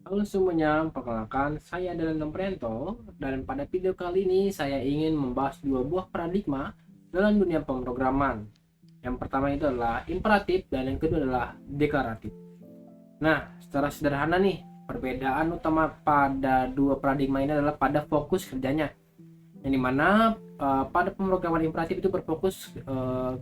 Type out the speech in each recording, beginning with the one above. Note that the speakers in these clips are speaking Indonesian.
Halo semuanya, perkenalkan saya adalah Nomprianto dan pada video kali ini saya ingin membahas dua buah paradigma dalam dunia pemrograman. Yang pertama itu adalah imperatif dan yang kedua adalah deklaratif. Nah, secara sederhana nih, perbedaan utama pada dua paradigma ini adalah pada fokus kerjanya. Yang dimana pada pemrograman imperatif itu berfokus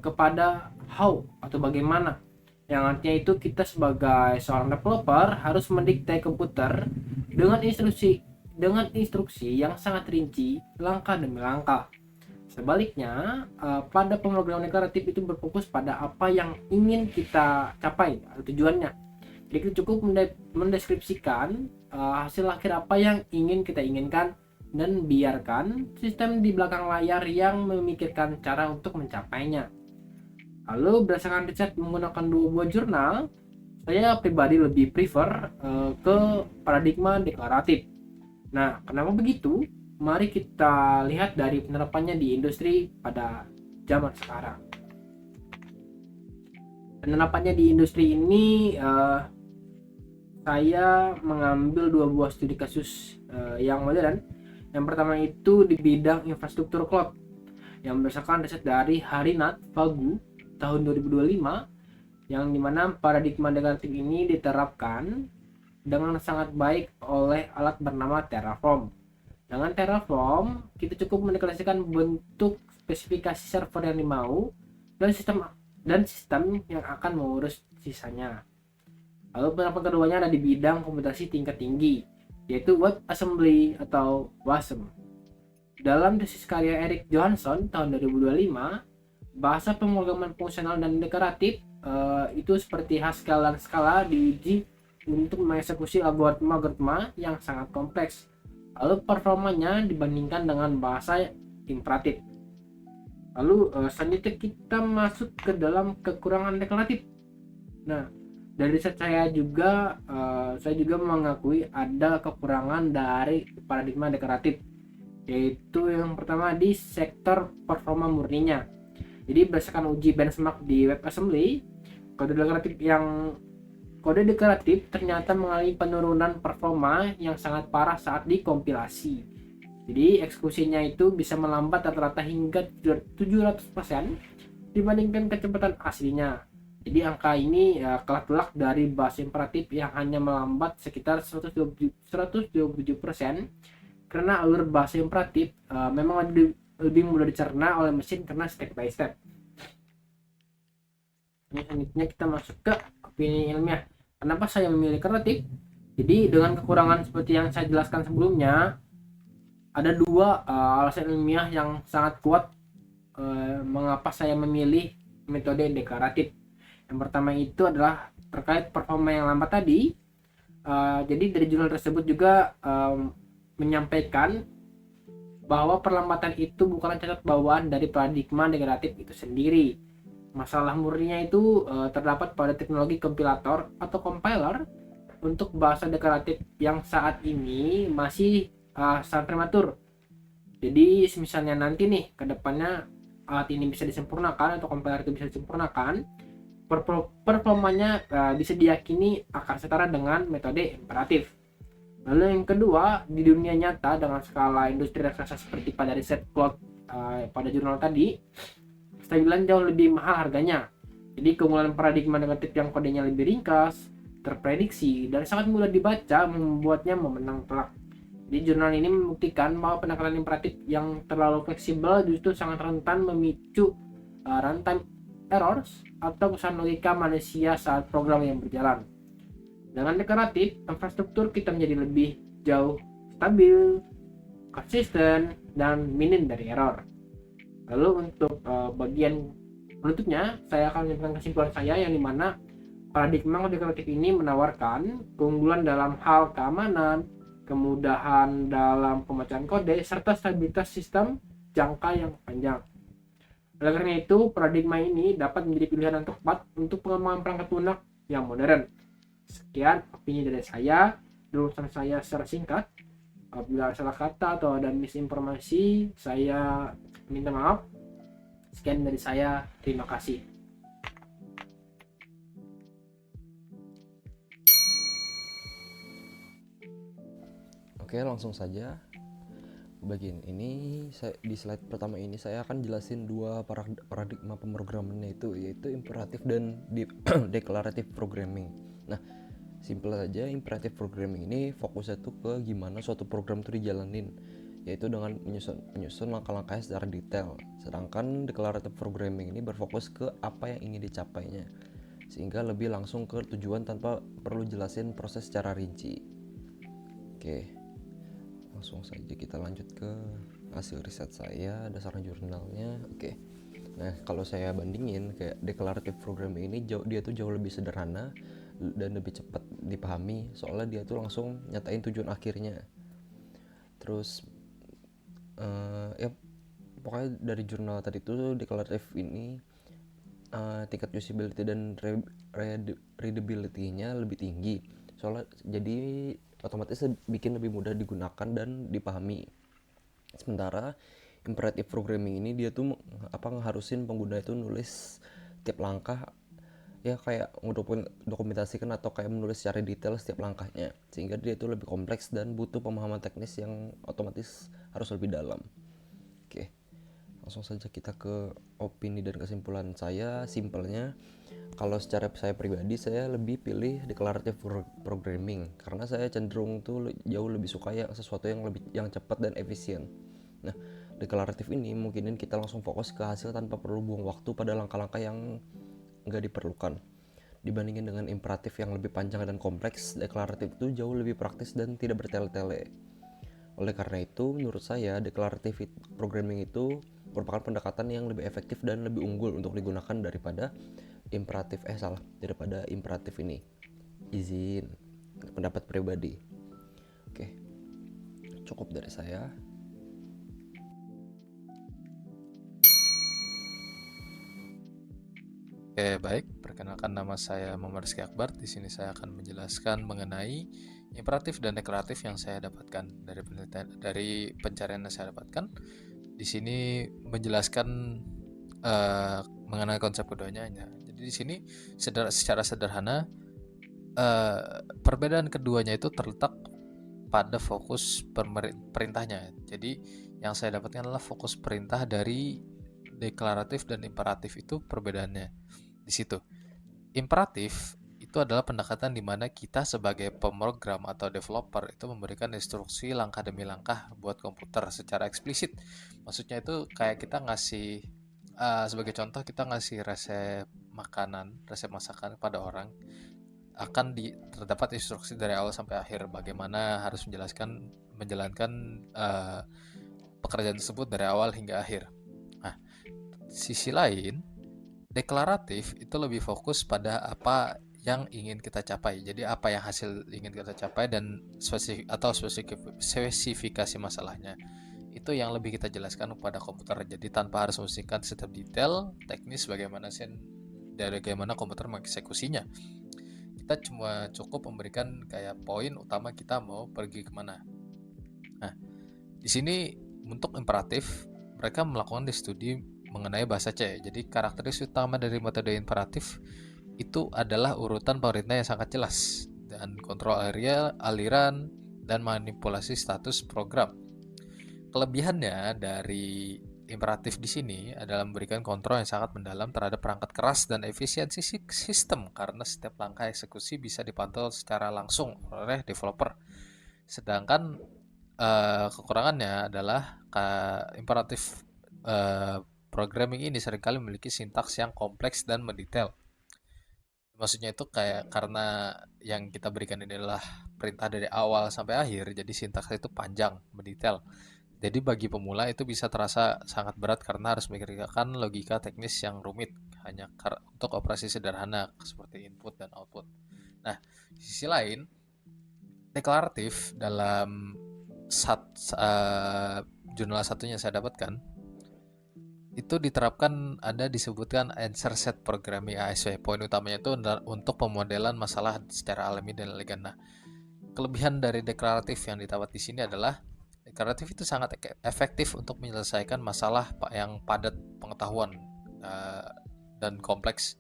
kepada how atau bagaimana, yang artinya itu kita sebagai seorang developer harus mendikte komputer dengan instruksi yang sangat rinci langkah demi langkah. Sebaliknya, pada pemrograman deklaratif itu berfokus pada apa yang ingin kita capai atau tujuannya. Jadi kita cukup mendeskripsikan hasil akhir apa yang ingin kita inginkan dan biarkan sistem di belakang layar yang memikirkan cara untuk mencapainya. Lalu berdasarkan riset menggunakan dua buah jurnal, saya pribadi lebih prefer ke paradigma deklaratif. Nah, kenapa begitu? Mari kita lihat dari penerapannya di industri pada zaman sekarang. Penerapannya di industri ini, saya mengambil dua buah studi kasus yang modern. Yang pertama itu di bidang infrastruktur cloud, yang berdasarkan riset dari Harinat Vagu tahun 2025, yang dimana paradigma deklaratif ini diterapkan dengan sangat baik oleh alat bernama Terraform. Dengan Terraform, kita cukup mendeklarasikan bentuk spesifikasi server yang dimau dan sistem yang akan mengurus sisanya. Lalu penerapan keduanya ada di bidang komputasi tingkat tinggi, yaitu Web Assembly atau WASM. Dalam tesis karya Eric Johansson tahun 2025, bahasa pemrograman fungsional dan deklaratif itu seperti Haskell dan Scala diuji untuk mengeksekusi algoritma yang sangat kompleks. Lalu performanya dibandingkan dengan bahasa imperatif. Lalu selanjutnya kita masuk ke dalam kekurangan deklaratif. Nah, dari riset saya juga mengakui ada kekurangan dari paradigma deklaratif, yaitu yang pertama di sektor performa murninya. Jadi berdasarkan uji benchmark di WebAssembly, kode deklaratif yang kode deklaratif ternyata mengalami penurunan performa yang sangat parah saat dikompilasi. Jadi eksekusinya itu bisa melambat rata-rata hingga 700% dibandingkan kecepatan aslinya. Jadi angka ini kalah telak dari bahasa imperatif yang hanya melambat sekitar 127% karena alur bahasa imperatif memang lebih mudah dicerna oleh mesin karena step by step. Ini selanjutnya kita masuk ke opini ilmiah. Kenapa saya memilih kreatif? Jadi dengan kekurangan seperti yang saya jelaskan sebelumnya, ada dua alasan ilmiah yang sangat kuat mengapa saya memilih metode deklaratif. Yang pertama itu adalah terkait performa yang lambat tadi. Jadi dari jurnal tersebut juga menyampaikan bahwa perlambatan itu bukanlah cacat bawaan dari paradigma deklaratif itu sendiri. Masalah murninya itu terdapat pada teknologi kompilator atau compiler untuk bahasa deklaratif yang saat ini masih sangat prematur. Jadi misalnya nanti nih ke depannya alat ini bisa disempurnakan atau compiler itu bisa disempurnakan, performanya bisa diyakini akan setara dengan metode imperatif. Lalu yang kedua, di dunia nyata dengan skala industri raksasa seperti pada riset cloud pada jurnal tadi, stabilan jauh lebih mahal harganya. Jadi keunggulan paradigma negatif yang kodenya lebih ringkas, terprediksi, dan sangat mudah dibaca membuatnya memenang telak. Di jurnal ini membuktikan bahwa penekanan imperatif yang terlalu fleksibel justru sangat rentan memicu runtime errors atau kesalahan logika manusia saat program yang berjalan. Dengan deklaratif, infrastruktur kita menjadi lebih jauh stabil, konsisten, dan minim dari error. Lalu untuk bagian penutupnya, saya akan menyampaikan kesimpulan saya yang dimana paradigma deklaratif ini menawarkan keunggulan dalam hal keamanan, kemudahan dalam pembacaan kode, serta stabilitas sistem jangka yang panjang. Oleh karena itu, paradigma ini dapat menjadi pilihan yang tepat untuk pengembangan perangkat lunak yang modern. Sekian opini dari saya, lulusan saya secara singkat. Apabila salah kata atau ada misinformasi, saya minta maaf. Sekian dari saya, terima kasih. Oke, langsung saja. Bagian ini di slide pertama ini saya akan jelasin dua paradigma pemrograman, yaitu imperatif dan declarative programming. Nah, simple saja, imperative programming ini fokusnya tuh ke gimana suatu program tuh dijalanin, yaitu dengan menyusun langkah-langkahnya secara detail. Sedangkan declarative programming ini berfokus ke apa yang ingin dicapainya, sehingga lebih langsung ke tujuan tanpa perlu jelasin proses secara rinci. Oke, langsung saja kita lanjut ke hasil riset saya dasarkan jurnalnya. Oke, nah kalau saya bandingin kayak declarative programming ini dia tuh jauh lebih sederhana dan lebih cepat dipahami, soalnya dia tuh langsung nyatain tujuan akhirnya. Terus ya pokoknya dari jurnal tadi tuh declarative ini tingkat usability dan readability-nya lebih tinggi, soalnya jadi otomatis bikin lebih mudah digunakan dan dipahami. Sementara imperative programming ini dia tuh ngeharusin pengguna itu nulis tiap langkah, ya kayak dokumentasikan atau kayak menulis secara detail setiap langkahnya, sehingga dia itu lebih kompleks dan butuh pemahaman teknis yang otomatis harus lebih dalam. Oke, langsung saja kita ke opini dan kesimpulan saya. Simpelnya, kalau secara saya pribadi saya lebih pilih declarative programming karena saya cenderung tuh jauh lebih suka sesuatu yang cepat dan efisien. Nah, deklaratif ini mungkinin kita langsung fokus ke hasil tanpa perlu buang waktu pada langkah-langkah yang nggak diperlukan. Dibandingin dengan imperatif yang lebih panjang dan kompleks, deklaratif itu jauh lebih praktis dan tidak bertele-tele. Oleh karena itu, menurut saya, declarative programming itu merupakan pendekatan yang lebih efektif dan lebih unggul untuk digunakan daripada imperatif ini. Izin pendapat pribadi. Oke, cukup dari saya. Oke, baik. Perkenalkan, nama saya Muhammad Rizky Akbar. Di sini saya akan menjelaskan mengenai imperatif dan deklaratif yang saya dapatkan dari penelitian, dari pencarian yang saya dapatkan. Di sini menjelaskan mengenai konsep keduanya. Jadi di sini secara sederhana perbedaan keduanya itu terletak pada fokus perintahnya. Jadi yang saya dapatkan adalah fokus perintah dari deklaratif dan imperatif, itu perbedaannya di situ. Imperatif itu adalah pendekatan di mana kita sebagai pemrogram atau developer itu memberikan instruksi langkah demi langkah buat komputer secara eksplisit. Maksudnya itu kayak kita ngasih sebagai contoh, kita ngasih resep masakan pada orang, akan terdapat instruksi dari awal sampai akhir bagaimana harus menjalankan pekerjaan tersebut dari awal hingga akhir. Nah, sisi lain, deklaratif itu lebih fokus pada apa yang ingin kita capai. Jadi apa yang hasil ingin kita capai dan spesifikasi masalahnya. Itu yang lebih kita jelaskan kepada komputer. Jadi tanpa harus memusingkan setiap detail teknis bagaimana komputer mengeksekusinya. Kita cuma cukup memberikan kayak poin utama kita mau pergi kemana. Nah, di sini untuk imperatif mereka melakukan studi mengenai bahasa C. Jadi karakteristik utama dari metode imperatif itu adalah urutan perintah yang sangat jelas dan kontrol area, aliran, dan manipulasi status program. Kelebihannya dari imperatif di sini adalah memberikan kontrol yang sangat mendalam terhadap perangkat keras dan efisiensi sistem karena setiap langkah eksekusi bisa dipantau secara langsung oleh developer. Sedangkan kekurangannya adalah imperatif programming ini seringkali memiliki sintaks yang kompleks dan mendetail. Maksudnya itu kayak karena yang kita berikan ini adalah perintah dari awal sampai akhir, jadi sintaks itu panjang, mendetail. Jadi bagi pemula itu bisa terasa sangat berat karena harus memikirkan logika teknis yang rumit hanya untuk operasi sederhana seperti input dan output. Nah, di sisi lain, deklaratif dalam jurnal satunya saya dapatkan itu diterapkan, ada disebutkan answer set programming ASW. Poin utamanya itu untuk pemodelan masalah secara alami dan elegan. Nah, kelebihan dari deklaratif yang didapat di sini adalah deklaratif itu sangat efektif untuk menyelesaikan masalah yang padat pengetahuan dan kompleks.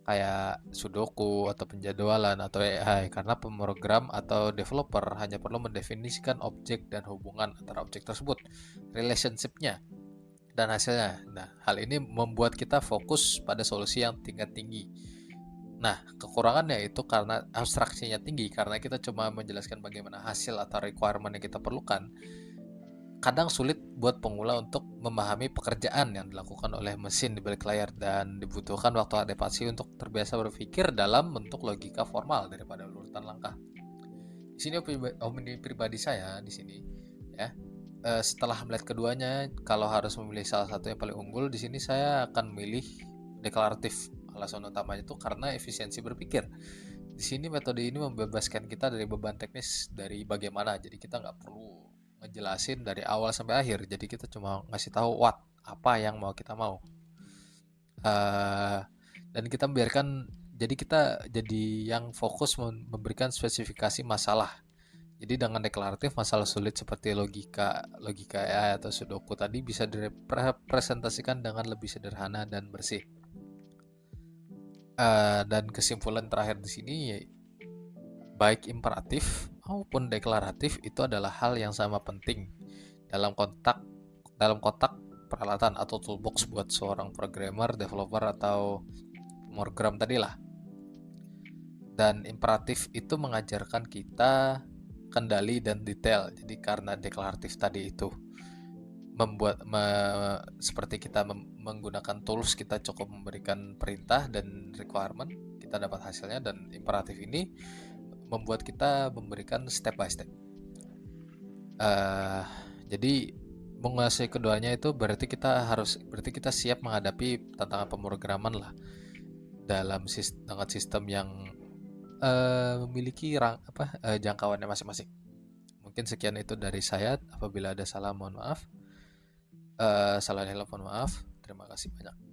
kayak Sudoku atau penjadwalan atau AI, karena pemrogram atau developer hanya perlu mendefinisikan objek dan hubungan antara objek tersebut, relationship-nya dan hasilnya. Nah, hal ini membuat kita fokus pada solusi yang tingkat tinggi. Nah, kekurangannya itu karena abstraksinya tinggi, karena kita cuma menjelaskan bagaimana hasil atau requirement yang kita perlukan. Kadang sulit buat pemula untuk memahami pekerjaan yang dilakukan oleh mesin di balik layar, dan dibutuhkan waktu adaptasi untuk terbiasa berpikir dalam bentuk logika formal daripada urutan langkah. Di sini opini pribadi saya di sini ya. Setelah melihat keduanya, kalau harus memilih salah satu yang paling unggul, di sini saya akan memilih deklaratif. Alasan utamanya itu karena efisiensi berpikir. Di sini metode ini membebaskan kita dari beban teknis dari bagaimana. Jadi kita nggak perlu ngejelasin dari awal sampai akhir. Jadi kita cuma ngasih tahu apa yang mau kita mau. Dan kita biarkan, jadi kita jadi yang fokus memberikan spesifikasi masalah. Jadi dengan deklaratif, masalah sulit seperti logika AI atau Sudoku tadi bisa direpresentasikan dengan lebih sederhana dan bersih. Dan kesimpulan terakhir di sini, baik imperatif maupun deklaratif itu adalah hal yang sama penting dalam kotak peralatan atau toolbox buat seorang programmer, developer atau pemrogram tadi lah. Dan imperatif itu mengajarkan kita kendali dan detail. Jadi karena deklaratif tadi itu seperti kita menggunakan tools, kita cukup memberikan perintah dan requirement, kita dapat hasilnya. Dan imperatif ini membuat kita memberikan step by step. Jadi menguasai keduanya itu berarti kita siap menghadapi tantangan pemrograman lah dengan sistem yang memiliki jangkauannya masing-masing. Mungkin sekian itu dari saya. Apabila ada salah mohon maaf. Salah mohon maaf. Terima kasih banyak.